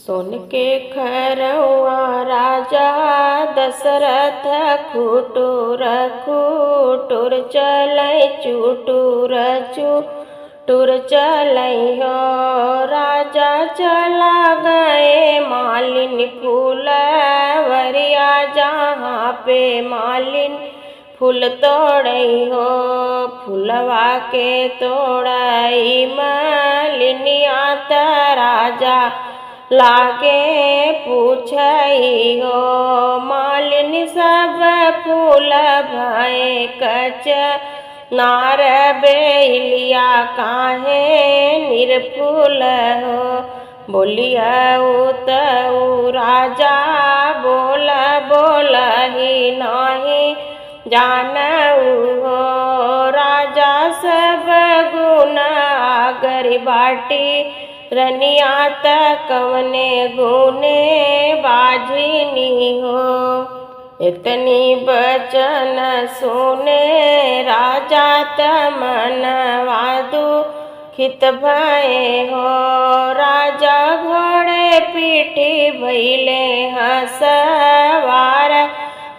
सुन के खरौआ राजा दशरथ खुटुर खुटुर चलै चुटुर चुटुर चलै हो। राजा चला गए मालिन फूलवरिया जहाँ पे मालिन फूल तोड़ई हो। फूलवा के तोड़ई मालिनिया त राजा लागे पूछई हो। मालिन सब फूल भय कच नार बेलिया काहे निरफूल हो। बोलिया उतऊ राजा बोल बोल ही नाही जानऊ हो। राजा सब गुण आगर बाटी रनिया त कवने गुने बाझिनी हो। इतनी बचन सुने राजा त मनवा दुखित भये हो। राजा घोड़े पीठी भइले हसवार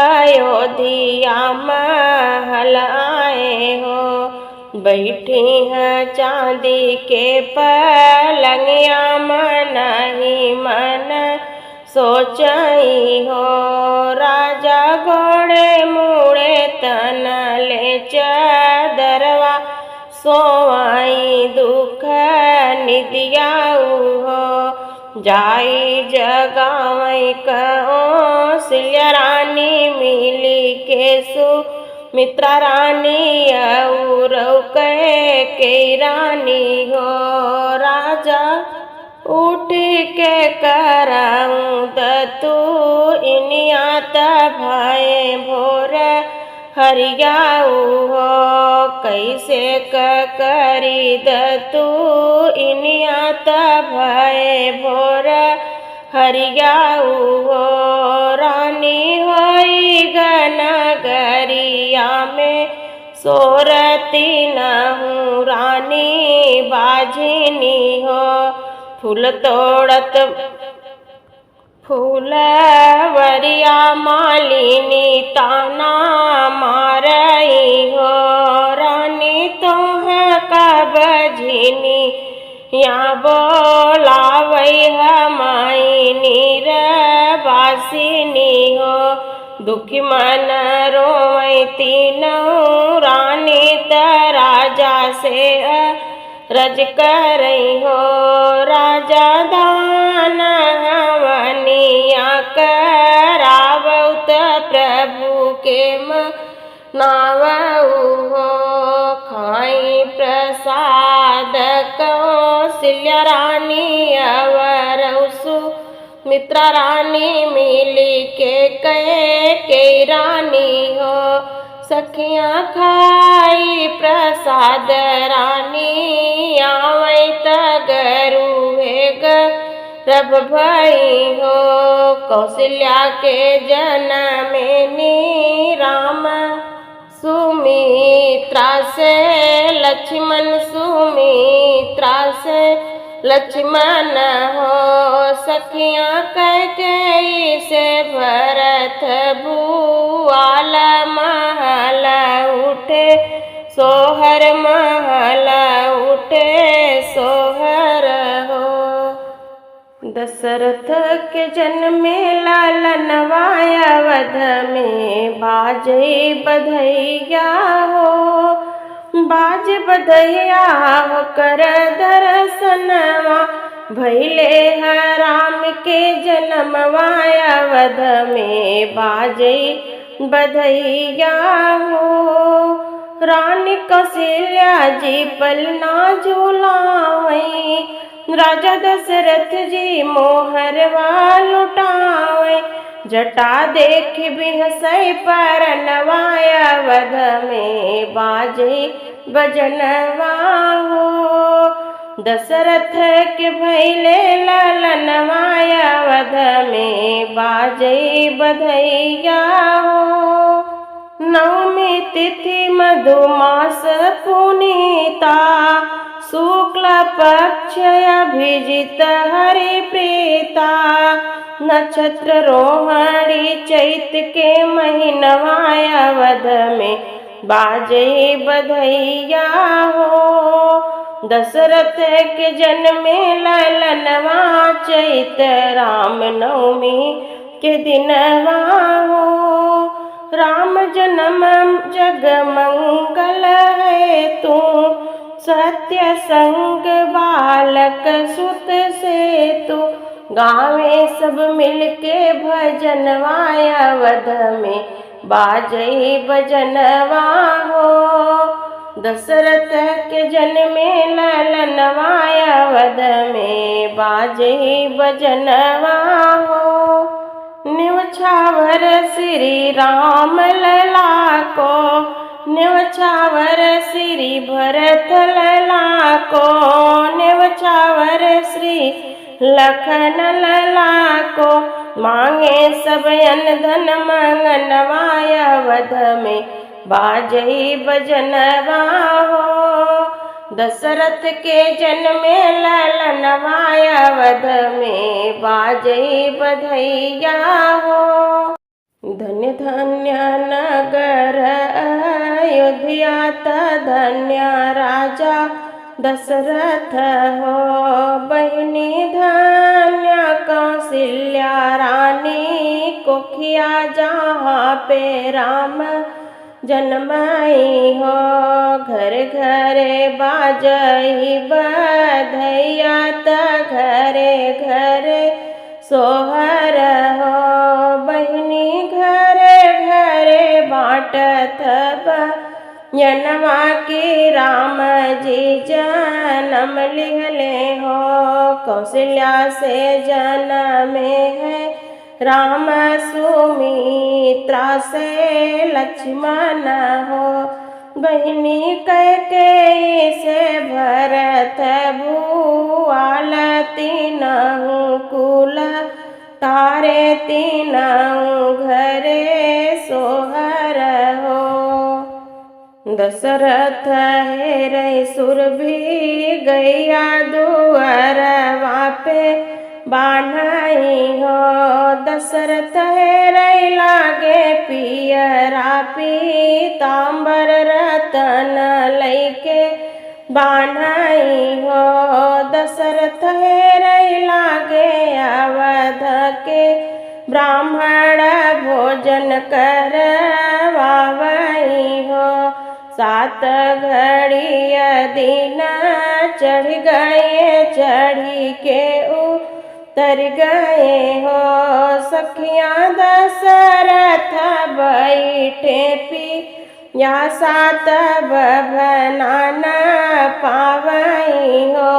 अयोध्या महल आए हो। बैठी है चांदी के पलंगिया मन ही मन सोचई हो। राजा घोड़े मुड़े तन ले चदरवा सोई दुख निदियाऊ हो। जाई जगावई कौशल्या रानी मिली के सुमित्रा रानी और के रानी हो। राजा उठ के कराऊं दतु इनिया त भय भोर हरियाऊ हो। कैसे करी दतु इनिया त भय भोर हरियाऊ हो। रानी होई गनगरिया में सोरती नहूँ रानी बाझिनी हो। फूल तोड़त फूलवरिया मालिनी ताना मारई हो। रानी तोह कब झिनी या बोलावई हमाई नीर बासिनी हो। दुखी मन रोई तीनों रानी त राजा से रज करई हो। राजा दान हवनिया करावऊ त प्रभु के मनावऊ हो। खाई प्रसाद कौशल्या रानी अवरऊ सुमित्रा रानी मिली के रानी हो। सखियाँ खाई प्रसाद रानी आवई त गरुहे गर्भ भई हो। कौशल्या के जनमेनी राम सुमित्रा से लक्ष्मण सुमित्रा से लक्ष्मण हो। सखियाँ कैकेयी से भरत भुआल महल उठे सोहर महल उठे सोहर हो। दशरथ के जन्मे लालनवा अवध में बाजई बधैया हो। बाज बधैया हो कर दर्शनवा भैले है राम के जन्मवा अवध में बाजई बधैया हो। रानी कौशल्या जी पलना झूलावई राजा दशरथ जी मोहरवा लुटावई। जटा देख बिहसई परनवा अवध में बाजई बजनवा हो। दशरथ के भैले ललनवा अवध में बाजई बधैया हो। नवमी तिथि मधुमास पुनीता शुक्ल पक्ष अभिजित हरि प्रीत सीता। नक्षत्र रोहिणी चैत के महीनवा अवध में बाजई बधैया हो। दशरथ के जन्मे ललनवा चैत राम नवमी के दिनवा हो। राम जन्म जग मंगल है तू, सत्य संग बालक सुत से तू। गावे सब मिलके भजनवा अवध में बाजई भजनवा हो। दशरथ के जन्मे ललनवा अवध में बाजई भजनवा हो। न्योछावर श्री राम लला को, न्योछावर श्री भरत लला को। न्योछावर श्री लखन लला को, मांगे सब अन्न धन मंगनवा अवध में बाजई भजनवा हो। दशरथ के जन्मे ललनवा अवध में बाजई बधैया हो। धन्य धन्य नगर अयोध्या धन्य राजा दशरथ हो। बहिनी धन्य कौशल्या रानी कोखिया जहाँ पे राम जन्माई हो। घर घरे बाजई बधैया त घरे घरे सोहर हो। बहिनी घरे घरे बाटत जनवा की राम जी जन्म लिहले हो। कौशल्या से जन्मे है राम, सुमित्रा से लक्ष्मण हो। बहिनी कैकेयी से भरत भूआल, तीनहु कुल तारे तीनहु घरे सोहर हो। दशरथ हेरै सुर भी गैया दुअरवा पे बान्हई हो। दशरथ हेरै लागे पियरा पीताम्बर रतन लैके बान्हई हो। दशरथ हेरै लागे अवध के ब्राह्मण भोजन करवावई हो। सात घड़िया दिन चढ़ गए, चढ़ी के उतर गए हो। सखियाँ दशरथ बैठे पी या सात बभनान पावई हो।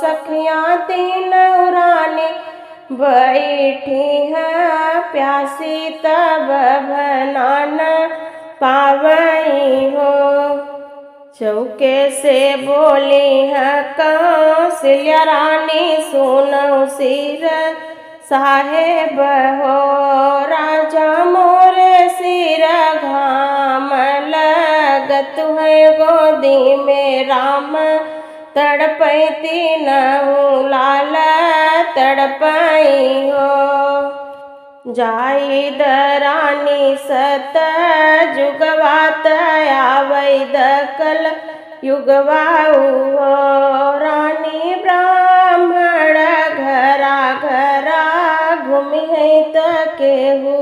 सखियाँ तीन रानी बैठी है प्यासी तब बभनान पावई हो। चौके से बोली है कौशल्या रानी सुनौ सिर साहेब हो। राजा मोरे सिर घाम लगत है, गोदी में राम तड़पैती नहु लाल तड़पई हो। जाई दरानी सत जुगवात आवै दकल युगवाऊ हो। रानी ब्राह्मण घरा घरा घूमी है त केहू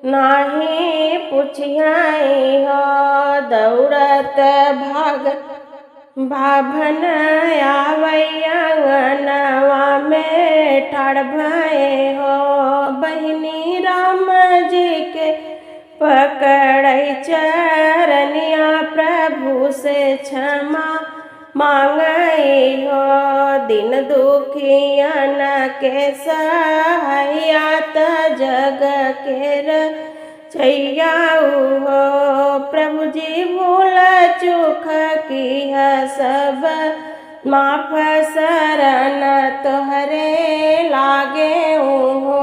नाही पुछियाई हो। दौड़त भाग बाभन आवै अंगनवा में ठाड़ भये हो। बहिनी राम जी के पकड़ै चरनिया प्रभु से क्षमा मांगई हो। दिन दुखियन के सहाया त जग के रचैयाऊ हो। प्रभु जी भूल चूक की है सब माफ, शरण तोहरे लागे हो।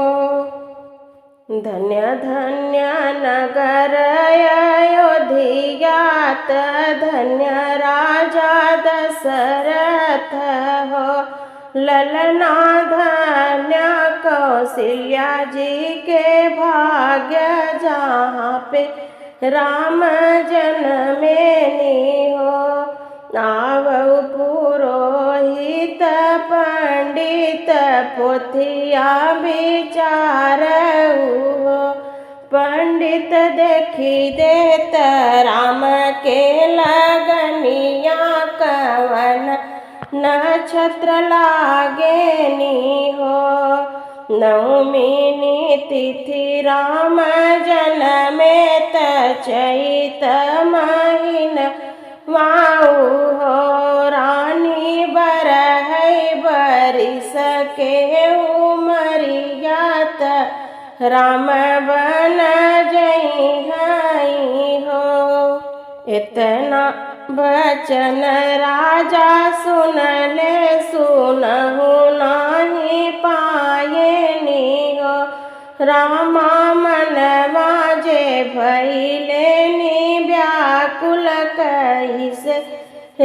धन्य धन्य नगर अयोध्या धन्य राजा दशरथ हो। ललना धन्य कौशल्या जी के भाग्य जहाँ पे राम जन्मेनी हो। आवऊ पुरोहित पंडित पोथिया विचारऊ हो। पंडित देखी देत राम के लगनिया कवन नक्षत्र लागेनी हो। नवमी तिथि राम जन्मे त चैत महीन वाऊ हो। रानी बरहै बरिस के उमरिया त राम बन जई हो। इतना बचन राजा सुनले सुनहु नाही पायेनी हो। रामा मनवा जे भइलेनी व्याकुल कैसे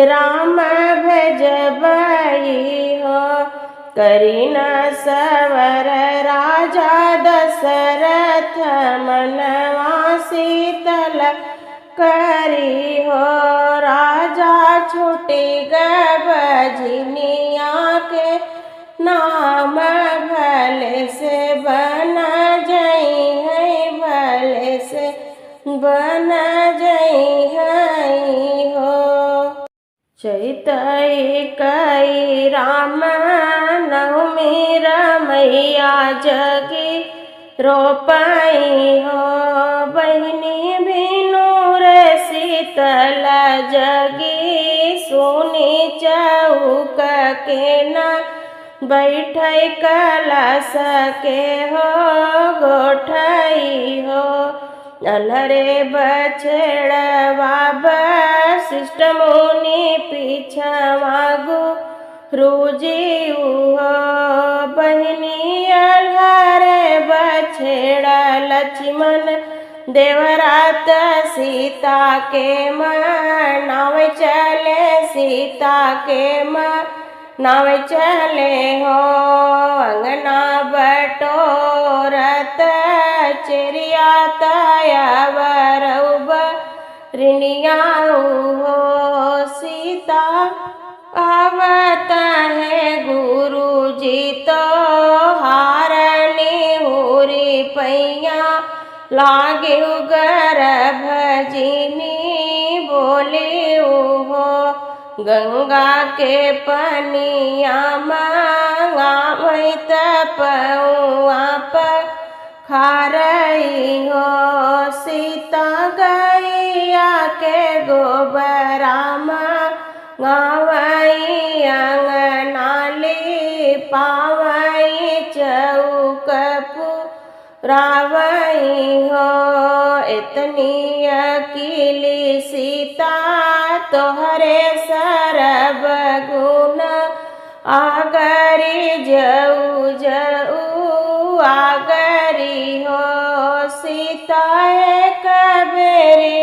राम भेजबई हो। करी न सवर राजा दशरथ मनवा शीतल करी हो। राजा छूटी बजनिया के नाम भले से बन जई है भले से बन जई है हो। चैतई कई राम नवमी रमैया जगी रोपई हो। बहनी बिनु रे शीतल जगी सुनी चौक के न बैठई कलश के हो गोठई हो। अलरे बछड़वा वशिष्ठ मुनि पीछवा गुरुजी हो। बहनी अलरे बछड़ा लक्ष्मण देवरात सीता के नाव चले सीता के नाव चले हो। अंगना बटोरत चिड़िया तयवरऊ बरिनिया हो। सीता आवत है गुरुजी तो हारनी हुरी पैया लागे गर्भ जिनी बोले हो। गंगा के पनिया मांगावई तपउआ पखारई हो। सीता गैया के गोबरा मांगावई अंगनाली पावई चौक पुरावई हो। इतनी अकेली सीता तोहरे सरब गुण आगरी जऊ जऊ आगरी हो। सीता एक बेरी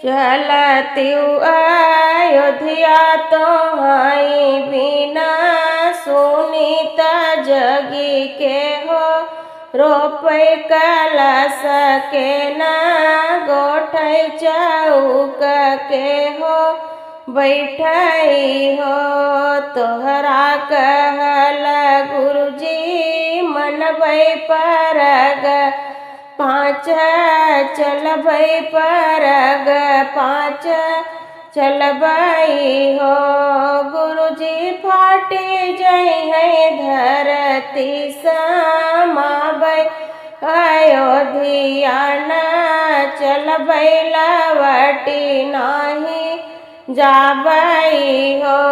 चलती अयोध्या तो हई बिना सुनीत जगी के हो। रोपै कलश के न गोठै चौक के हो बैठई हो। तोहरा कहल गुरुजी मनबै परग पाँच चलबै परग पाँच चलबै हो। गुरुजी फाटी जई है धरती समाबै अयोध्या न चलबै लवटी नाही जाबई हो।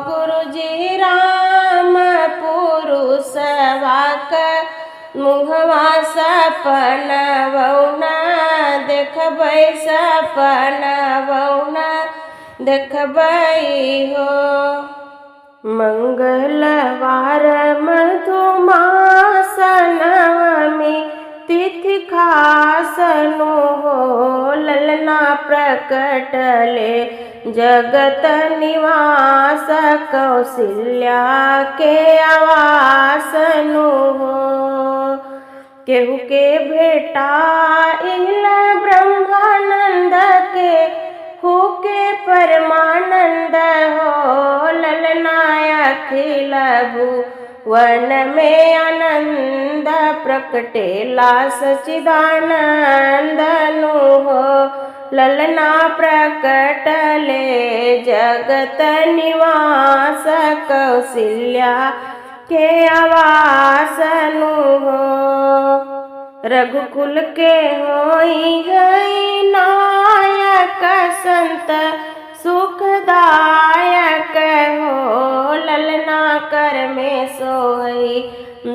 गुरुजी राम पुरुषवा क मुहवा सपनवौना देखबै सपनवौना देखबै हो। मंगलवार मधुमास नवमी तिथि खासनु हो। ललना प्रकटले जगत निवास कौशल्या के आवासनु हो। केहू के भेटाइल ब्रह्मानंद के होके परमानंद हो ललनाया अखिल भुवन में आनंद प्रकटेला सच्चिदानंद नु हो ललना प्रकटले जगत निवास कौशल्या के आवास नु हो रघुकुल के होई गई नायक संत सुखदायक हो ललना कर में सोई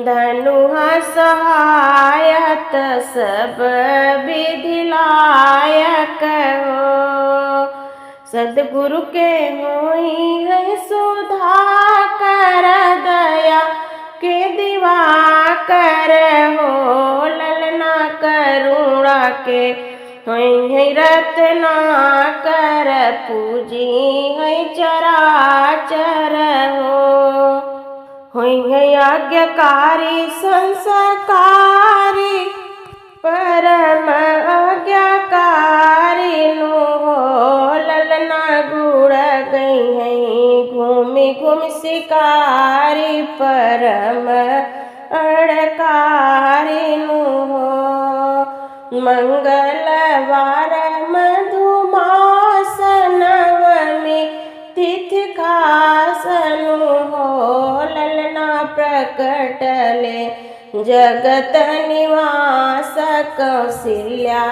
धनुहा सहायत सब विधि लायक हो सदगुरु के होई है सुधा कर दया के दिवा कर हो ललना करुणा के है रत्ना कर पूजी है चराचर हो है आज्ञाकारी संस्कारी परम आज्ञाकारी नु हो ललना गुड़ गई है घूमि घूमि शिकारी परम अड़कारी नु हो मंगलवार मधुमास नवमी तिथि खास नु हो ललना प्रकटले जगत निवास कौशल्या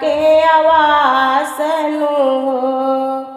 के आवास नु हो।